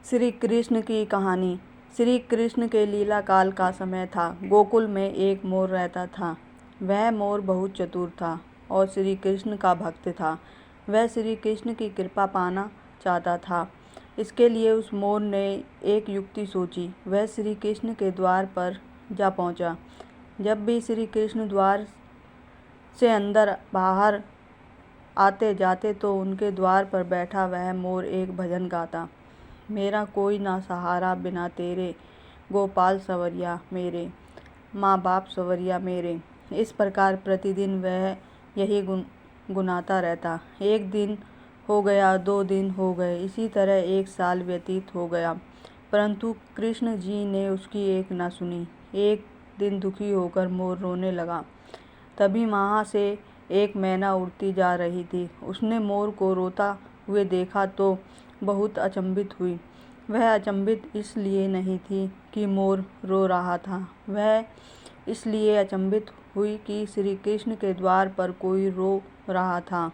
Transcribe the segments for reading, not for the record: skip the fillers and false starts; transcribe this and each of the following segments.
श्री कृष्ण की कहानी। श्री कृष्ण के लीला काल का समय था। गोकुल में एक मोर रहता था। वह मोर बहुत चतुर था और श्री कृष्ण का भक्त था। वह श्री कृष्ण की कृपा पाना चाहता था। इसके लिए उस मोर ने एक युक्ति सोची। वह श्री कृष्ण के द्वार पर जा पहुंचा। जब भी श्री कृष्ण द्वार से अंदर बाहर आते जाते तो उनके द्वार पर बैठा वह मोर एक भजन गाता। मेरा कोई ना सहारा बिना तेरे, गोपाल सवरिया मेरे, माँ बाप सवरिया मेरे। इस प्रकार प्रतिदिन वह यही गुनाता रहता। एक दिन हो गया, 2 दिन हो गए, इसी तरह 1 साल व्यतीत हो गया, परंतु कृष्ण जी ने उसकी एक न सुनी। एक दिन दुखी होकर मोर रोने लगा। तभी वहाँ से एक मैना उड़ती जा रही थी। उसने मोर को रोता हुए देखा तो बहुत अचंभित हुई। वह अचंभित इसलिए नहीं थी कि मोर रो रहा था, वह इसलिए अचंभित हुई कि श्री कृष्ण के द्वार पर कोई रो रहा था।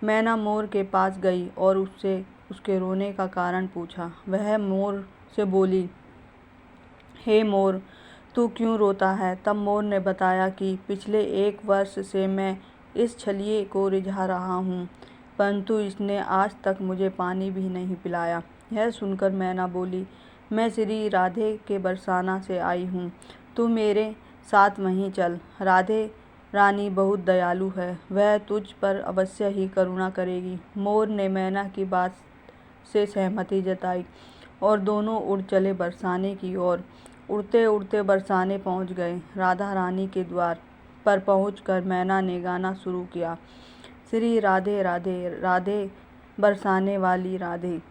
मैना मोर के पास गई और उससे उसके रोने का कारण पूछा। वह मोर से बोली, हे मोर, तू क्यों रोता है? तब मोर ने बताया कि पिछले 1 वर्ष से मैं इस छलिए को रिझा रहा हूँ, परंतु इसने आज तक मुझे पानी भी नहीं पिलाया। यह सुनकर मैना बोली, मैं श्री राधे के बरसाना से आई हूँ, तू मेरे साथ वहीं चल। राधे रानी बहुत दयालु है, वह तुझ पर अवश्य ही करुणा करेगी। मोर ने मैना की बात से सहमति जताई और दोनों उड़ चले बरसाने की ओर। उड़ते उड़ते बरसाने पहुँच गए। राधा रानी के द्वार पर पहुंचकर मैना ने गाना शुरू किया, श्री राधे राधे राधे बरसाने वाली राधे।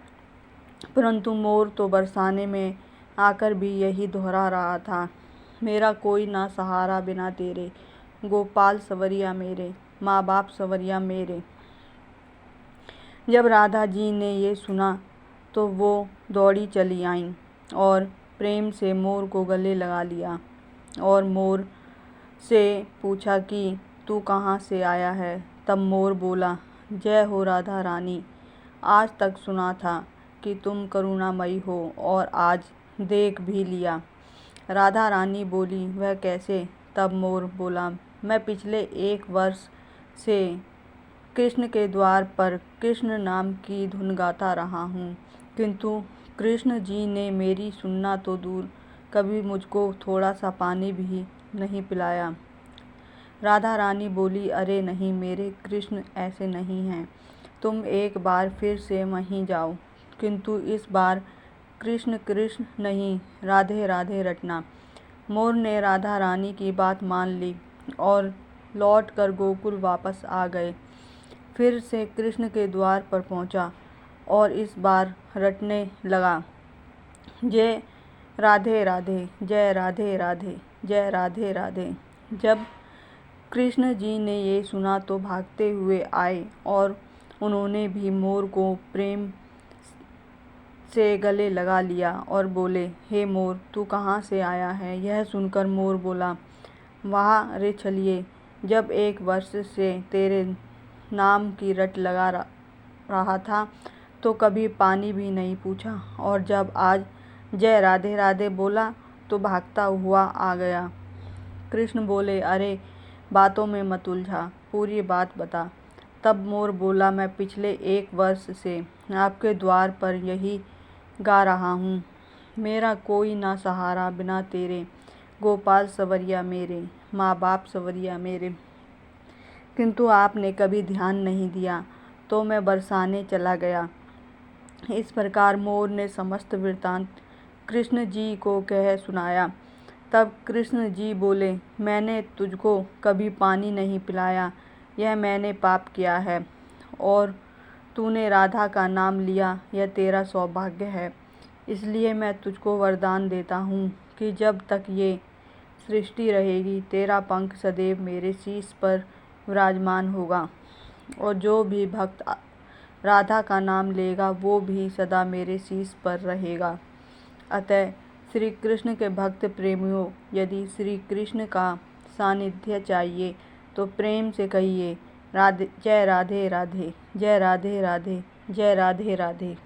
परंतु मोर तो बरसाने में आकर भी यही दोहरा रहा था, मेरा कोई ना सहारा बिना तेरे, गोपाल सवरिया मेरे, माँ बाप सवरिया मेरे। जब राधा जी ने ये सुना तो वो दौड़ी चली आईं और प्रेम से मोर को गले लगा लिया और मोर से पूछा कि तू कहाँ से आया है? तब मोर बोला, जय हो राधा रानी, आज तक सुना था कि तुम करुणामयी हो और आज देख भी लिया। राधा रानी बोली, वह कैसे? तब मोर बोला, मैं पिछले 1 वर्ष से कृष्ण के द्वार पर कृष्ण नाम की धुन गाता रहा हूँ, किंतु कृष्ण जी ने मेरी सुनना तो दूर, कभी मुझको थोड़ा सा पानी भी नहीं पिलाया। राधा रानी बोली, अरे नहीं मेरे कृष्ण ऐसे नहीं हैं, तुम एक बार फिर से वहीं जाओ, किंतु इस बार कृष्ण कृष्ण नहीं, राधे राधे रटना। मोर ने राधा रानी की बात मान ली और लौटकर गोकुल वापस आ गए। फिर से कृष्ण के द्वार पर पहुंचा और इस बार रटने लगा, जय राधे राधे, जय राधे राधे, जय राधे राधे। जब कृष्ण जी ने ये सुना तो भागते हुए आए और उन्होंने भी मोर को प्रेम से गले लगा लिया और बोले, हे मोर, तू कहाँ से आया है? यह सुनकर मोर बोला, वाह रे छलिए, जब 1 वर्ष से तेरे नाम की रट लगा रहा था तो कभी पानी भी नहीं पूछा, और जब आज जय राधे राधे बोला तो भागता हुआ आ गया। कृष्ण बोले, अरे बातों में मत उलझा, पूरी बात बता। तब मोर बोला, मैं पिछले 1 वर्ष से आपके द्वार पर यही गा रहा हूँ, मेरा कोई ना सहारा बिना तेरे, गोपाल सवरिया मेरे, माँ बाप सवरिया मेरे। किंतु आपने कभी ध्यान नहीं दिया तो मैं बरसाने चला गया। इस प्रकार मोर ने समस्त वृत्तांत कृष्ण जी को कह सुनाया। तब कृष्ण जी बोले, मैंने तुझको कभी पानी नहीं पिलाया, यह मैंने पाप किया है, और तूने राधा का नाम लिया, यह तेरा सौभाग्य है। इसलिए मैं तुझको वरदान देता हूँ कि जब तक ये सृष्टि रहेगी तेरा पंख सदैव मेरे शीश पर विराजमान होगा, और जो भी भक्त राधा का नाम लेगा वो भी सदा मेरे शीश पर रहेगा। अतः श्री कृष्ण के भक्त प्रेमियों, यदि श्री कृष्ण का सानिध्य चाहिए तो प्रेम से कहिए, जय राधे राधे, जय राधे राधे, जय राधे राधे।